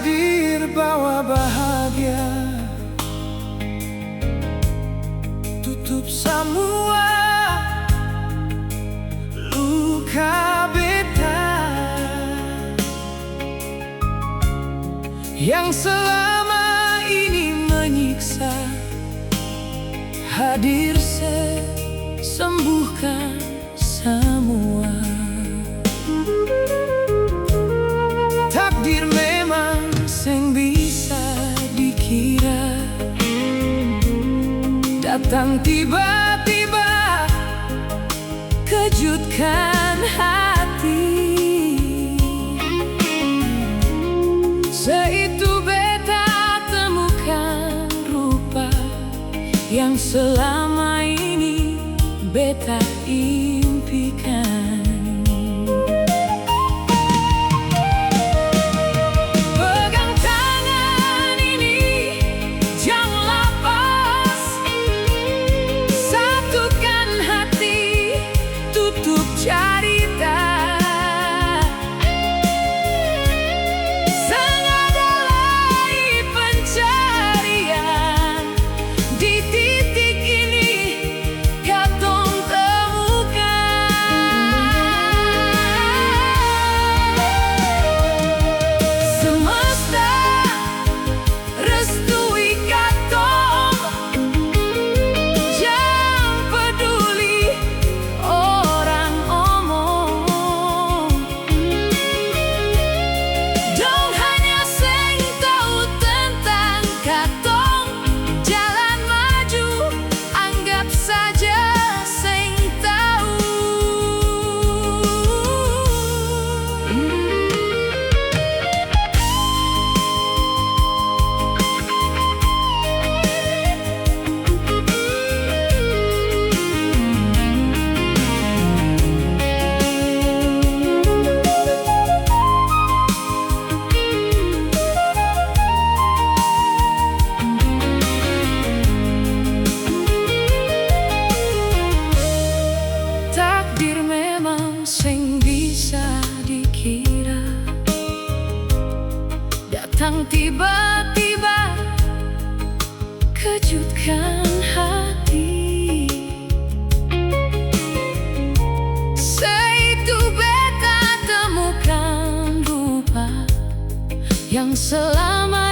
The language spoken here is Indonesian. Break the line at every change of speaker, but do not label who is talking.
hadir bawa bahagia, tutup semua luka beta yang selama ini menyiksa. Hadir sembuhkan semua. Takdir memang sing bisa dikira, datang tiba-tiba kejutkan hati. Seitu beta temukan rupa yang selama ini beta impikan. Pegang tangan ini, jangan lepas. Satukan hati, tutup cerita. Sengadai pencarian di titik ini katong temukan. Semesta restui katong, jangan peduli orang omong. Dong hanya sing tahu tentang katong jalan maju, anggap saja sing tahu. Takdir memang sing bisa dikira, datang tiba-tiba kejutkan hati. Seitu beta temukan rupa yang selama